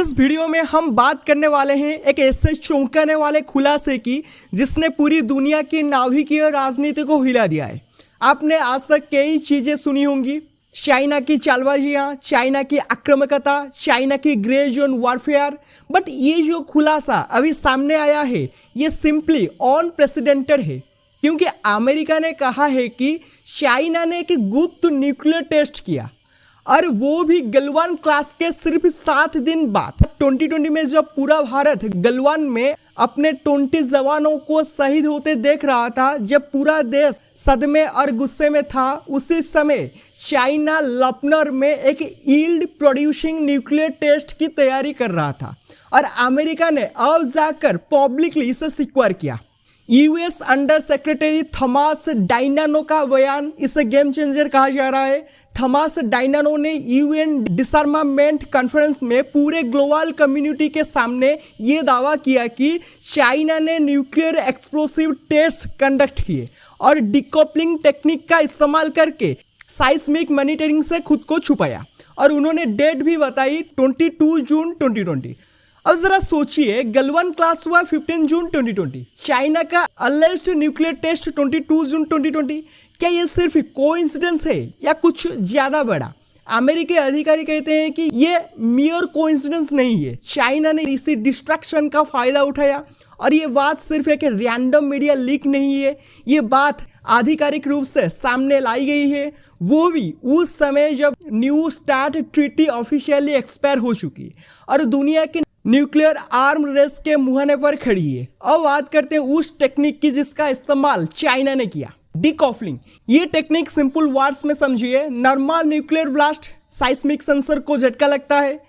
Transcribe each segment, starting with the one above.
इस वीडियो में हम बात करने वाले हैं एक ऐसे चौंकाने वाले खुलासे की जिसने पूरी दुनिया की नाभिकीय राजनीति को हिला दिया है। आपने आज तक कई चीजें सुनी होंगी, चाइना की चालबाजियां, चाइना की आक्रामकता, चाइना की ग्रे जोन वॉरफेयर, बट ये जो खुलासा अभी सामने आया है ये सिंपली अनप्रेसिडेंटेड है, क्योंकि अमेरिका ने कहा है कि चाइना ने एक गुप्त न्यूक्लियर टेस्ट किया और वो भी गलवान क्लास के सिर्फ 7 दिन बाद। 2020 में जब पूरा भारत गलवान में अपने 20 जवानों को शहीद होते देख रहा था, जब पूरा देश सदमे और गुस्से में था, उसी समय चाइना लपनर में एक यील्ड प्रोड्यूसिंग न्यूक्लियर टेस्ट की तैयारी कर रहा था और अमेरिका ने अब जाकर पब्लिकली इसे स्वीकार किया। यूएस अंडर सेक्रेटरी थॉमस डायनानो का बयान, इसे गेम चेंजर कहा जा रहा है। थॉमस डायनानो ने यूएन डिसआर्मामेंट कॉन्फ्रेंस में पूरे ग्लोबल कम्युनिटी के सामने ये दावा किया कि चाइना ने न्यूक्लियर एक्सप्लोसिव टेस्ट कंडक्ट किए और डिकॉपलिंग टेक्निक का इस्तेमाल करके साइस्मिक मॉनिटरिंग से खुद को छुपाया, और उन्होंने डेट भी बताई 22 जून 2020। अब जरा सोचिए, गलवान क्लास हुआ 15 जून 2020, चाइना का अलेज्ड न्यूक्लियर टेस्ट 22 जून 2020। क्या ये सिर्फ कोइंसिडेंस है या कुछ ज्यादा बड़ा? अमेरिकी अधिकारी कहते हैं कि ये मियर कोइंसिडेंस नहीं है, चाइना ने इसी डिस्ट्रैक्शन का फायदा उठाया और ये बात सिर्फ एक रैंडम मीडिया लीक नहीं है, ये बात आधिकारिक रूप से सामने लाई गई है, वो भी उस समय जब new start treaty officially expire हो चुकी और दुनिया की न्यूक्लियर आर्म रेस के मुहाने पर खड़ी है। अब बात करते हैं उस टेक्निक की जिसका इस्तेमाल चाइना ने किया, डीकॉपलिंग। ये टेक्निक सिंपल वर्ड्स में समझिए, नॉर्मल न्यूक्लियर ब्लास्ट साइस्मिक सेंसर को झटका लगता है,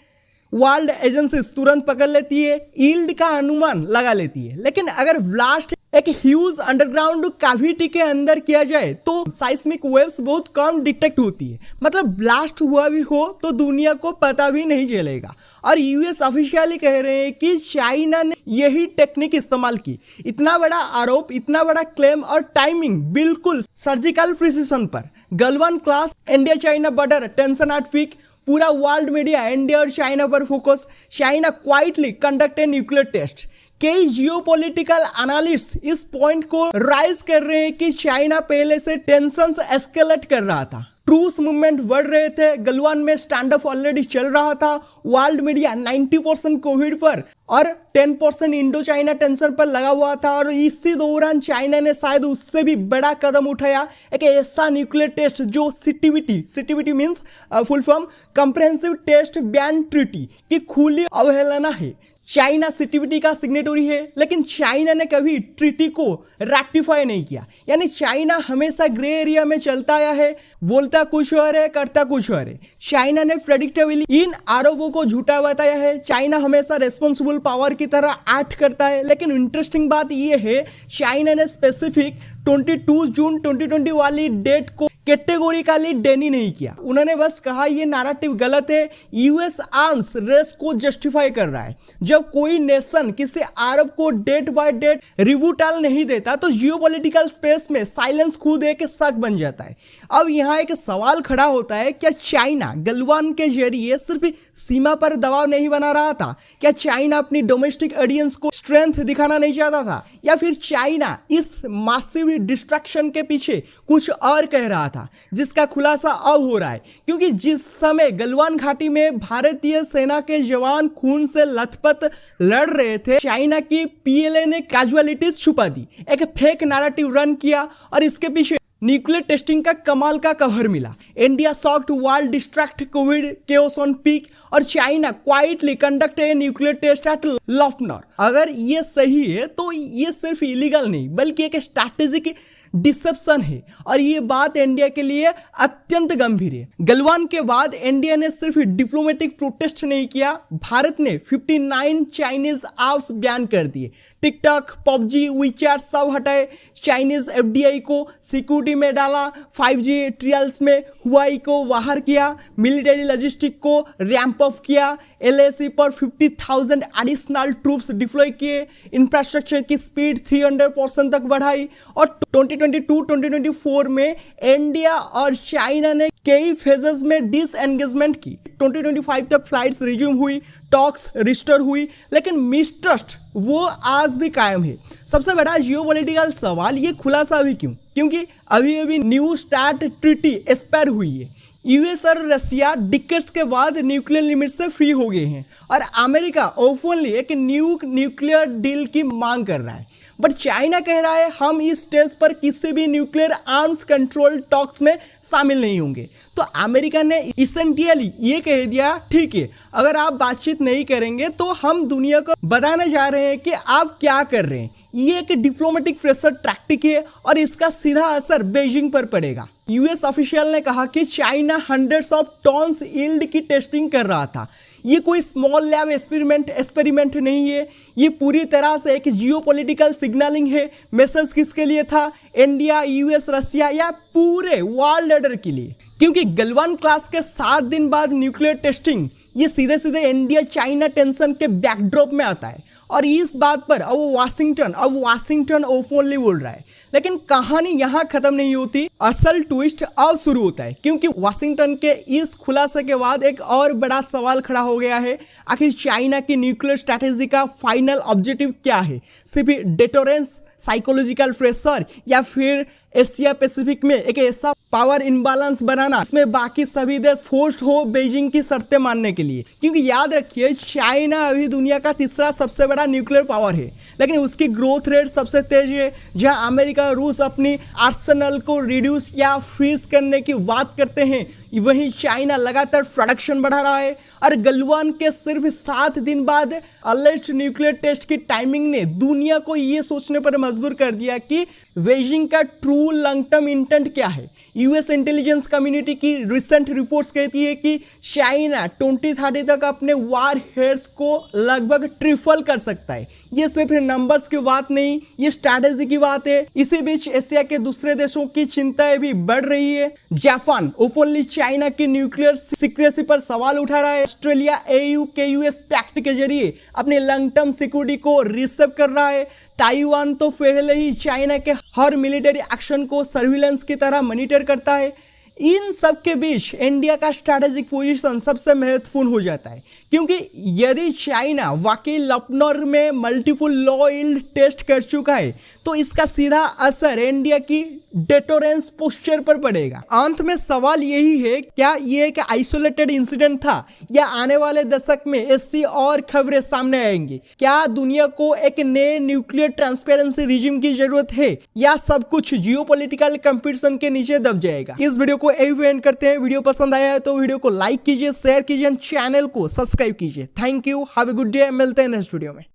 वर्ल्ड एजेंसीज तुरंत पकड़ लेती है, यील्ड का अनुमान लगा लेती है, लेकिन अगर ब्लास्ट एक ह्यूज अंडरग्राउंड कैविटी के अंदर किया जाए तो साइस्मिक वेव्स बहुत कम डिटेक्ट होती है, मतलब ब्लास्ट हुआ भी हो तो दुनिया को पता भी नहीं चलेगा। और यूएस ऑफिशियली कह रहे हैं कि चाइना ने यही टेक्निक इस्तेमाल की। इतना बड़ा आरोप, इतना बड़ा क्लेम और टाइमिंग बिल्कुल सर्जिकल प्रिसिशन पर। Galwan clash, India China border tension at peak, पूरा वर्ल्ड मीडिया इंडिया और चाइना पर focus. China quietly conduct a nuclear test. कई जियोपॉलिटिकल एनालिस्ट इस पॉइंट को राइज कर रहे हैं कि चाइना पहले से टेंशंस एस्केलेट कर रहा था, ट्रूस मूवमेंट बढ़ रहे थे, गलवान में स्टैंड ऑफ ऑलरेडी चल रहा था, वर्ल्ड मीडिया 90% कोविड पर और 10% इंडो चाइना टेंशन पर लगा हुआ था, और इसी दौरान चाइना ने शायद उससे भी बड़ा कदम उठाया, एक ऐसा न्यूक्लियर टेस्ट जो CTBT means full form comprehensive test ban treaty की खुली अवहेलना है। चाइना सीटीबीटी का सिग्नेटरी है, लेकिन चाइना ने कभी ट्रीटी को रैटिफाई नहीं किया, यानी चाइना हमेशा ग्रे एरिया में चलता आया है, बोलता कुछ और है, करता कुछ और है। चाइना ने प्रेडिक्टेबली इन आरोपों को झूठा बताया है, चाइना हमेशा रेस्पॉन्सिबल पावर की तरह एक्ट करता है। लेकिन इंटरेस्टिंग बात यह है, चाइना ने स्पेसिफिक 22 जून 2020 वाली डेट को कैटेगोरिकली डेनी नहीं किया, उन्होंने बस कहा यह नैरेटिव गलत है, यूएस आर्म्स रेस को जस्टिफाई कर रहा है। जब कोई नेशन किसी आरोप को डेट बाय डेट रिबूटल नहीं देता तो जियोपॉलिटिकल स्पेस में साइलेंस खुद एक शक बन जाता है। अब यहाँ एक सवाल खड़ा होता है, क्या चाइना गलवान के जरिए सिर्फ सीमा पर दबाव नहीं बना रहा था? क्या चाइना अपनी डोमेस्टिक ऑडियंस को स्ट्रेंथ दिखाना नहीं चाहता था, या फिर चाइना इस मासिव डिस्ट्रैक्शन के पीछे कुछ और कह रहा था, जिसका खुलासा अब हो रहा है? क्योंकि जिस समय गलवान घाटी में भारतीय सेना के जवान खून से लथपथ लड़ रहे थे, चाइना की पीएलए ने कैजुअलिटीज छुपा दी, एक फेक नैरेटिव रन किया और इसके पीछे न्यूक्लियर टेस्टिंग का कमाल का कवर मिला। India socked world distract Covid chaos on peak और China quietly conduct a nuclear test at Lop Nur. अगर ये सही है तो ये सिर्फ इलीगल नहीं बल्कि एक स्ट्रैटेजिक डिसेप्शन है, और ये बात इंडिया के लिए अत्यंत गंभीर है। गलवान के बाद इंडिया ने सिर्फ डिप्लोमेटिक प्रोटेस्ट नहीं किया, भारत ने 59 चाइनीज ऐप्स बैन कर दिए, टिकटॉक, पबजी, वीचैट सब हटाए, चाइनीज एफडीआई को सिक्योरिटी में डाला, 5G ट्रायल्स में हुआई को बाहर किया, मिलिट्री लॉजिस्टिक को रैंप अप किया, LAC पर 50,000 एडिशनल ट्रूप्स डिप्लॉय किए, इंफ्रास्ट्रक्चर की स्पीड 300% तक बढ़ाई, और 2022-2024 में इंडिया और चाइना ने कई फेजेस में डिसएंगेजमेंट की। 2025 तक फ्लाइट्स रिज्यूम हुई, टॉक्स रिस्टोर हुई, लेकिन मिसट्रस्ट वो आज भी कायम है। सबसे बड़ा जियोपॉलिटिकल सवाल ये खुलासा अभी क्यों? क्योंकि अभी अभी न्यू स्टार्ट ट्रीटी एक्सपायर हुई है। यूएस और रसिया डिकेड्स के बाद न्यूक्लियर लिमिट से फ्री हो गए हैं और अमेरिका ओपनली एक न्यूक्लियर डील की मांग कर रहा है। बट चाइना कह रहा है हम इस स्टेज पर किसी भी न्यूक्लियर आर्म्स कंट्रोल टॉक्स में शामिल नहीं होंगे। तो अमेरिका ने इसेंशियली ये कह दिया ठीक है, अगर आप बातचीत नहीं करेंगे तो हम दुनिया को बताने जा रहे हैं कि आप क्या कर रहे हैं। ये एक डिप्लोमेटिक प्रेशर टैक्टिक है और इसका सीधा असर बीजिंग पर पड़ेगा। यूएस ऑफिशियल ने कहा कि China hundreds of tons yield की टेस्टिंग कर रहा था। ये कोई स्मॉल लैब एक्सपेरिमेंट नहीं है, ये पूरी तरह से एक जियोपॉलिटिकल सिग्नलिंग है। मैसेज किसके लिए था? इंडिया, यूएस, रसिया या पूरे वर्ल्ड ऑर्डर के लिए। क्योंकि गलवान क्लास के 7 दिन बाद न्यूक्लियर टेस्टिंग ये सीधे सीधे इंडिया चाइना टेंशन के बैकड्रॉप में आता है और इस बात पर अब वाशिंगटन ओपनली बोल रहा है। लेकिन कहानी यहाँ खत्म नहीं होती, असल ट्विस्ट अब शुरू होता है। क्योंकि वाशिंगटन के इस खुलासे के बाद एक और बड़ा सवाल खड़ा हो गया है, आखिर चाइना की न्यूक्लियर स्ट्रैटेजी का फाइनल ऑब्जेक्टिव क्या है? सिर्फ डेटोरेंस, साइकोलॉजिकल प्रेशर या फिर एशिया पैसिफिक में एक ऐसा पावर इनबैलेंस बनाना इसमें बाकी सभी देश फोर्स्ड हो बीजिंग की शर्तें मानने के लिए? क्योंकि याद रखिए चाइना अभी दुनिया का तीसरा सबसे बड़ा न्यूक्लियर पावर है, लेकिन उसकी ग्रोथ रेट सबसे तेज है। जहां अमेरिका, रूस अपनी आर्सेनल को रिड्यूस या फ्रीज करने की बात करते हैं, वहीं चाइना लगातार प्रोडक्शन बढ़ा रहा है। और गलवान के सिर्फ 7 दिन बाद अलेस्ड न्यूक्लियर टेस्ट की टाइमिंग ने दुनिया को ये सोचने पर मजबूर कर दिया कि बीजिंग का ट्रू लॉन्ग टर्म इंटेंट क्या है। यूएस इंटेलिजेंस कम्युनिटी की रिसेंट रिपोर्ट्स कहती है कि चाइना 2030 तक अपने वार हेड्स को लगभग ट्रिपल कर सकता है। ये सिर्फ नंबर्स की बात नहीं, ये स्ट्रैटेजी की बात है। इसी बीच एशिया के दूसरे देशों की चिंताएं भी बढ़ रही है। जापान ओपनली चाइना की न्यूक्लियर सीक्रेसी पर सवाल उठा रहा है। ऑस्ट्रेलिया एयू के यूएस पैक्ट के जरिए अपने लॉन्ग टर्म सिक्योरिटी को रिसेव कर रहा है। ताइवान तो पहले ही चाइना के हर मिलिट्री एक्शन को सर्विलेंस की तरह मॉनिटर करता है। इन सब के बीच इंडिया का स्ट्रैटेजिक पोजीशन सबसे महत्वपूर्ण हो जाता है, क्योंकि यदि चाइना वाकई लखनऊ में मल्टीपल लो यील्ड टेस्ट कर चुका है तो इसका सीधा असर इंडिया की डेटोरेंस पोस्चर पर पड़ेगा। अंत में सवाल यही है, क्या ये एक आइसोलेटेड इंसिडेंट था या आने वाले दशक में ऐसी और खबरें सामने आएंगी? क्या दुनिया को एक नए न्यूक्लियर ट्रांसपेरेंसी रिजिम की जरूरत है या सब कुछ जियोपॉलिटिकल कंपटीशन के नीचे दब जाएगा? इस वीडियो को यही एंड करते हैं। वीडियो पसंद आया है तो वीडियो को लाइक कीजिए, शेयर कीजिए, चैनल को सब्सक्राइब कीजिए। Thank you, have a good day. मिलते हैं नेक्स्ट वीडियो में।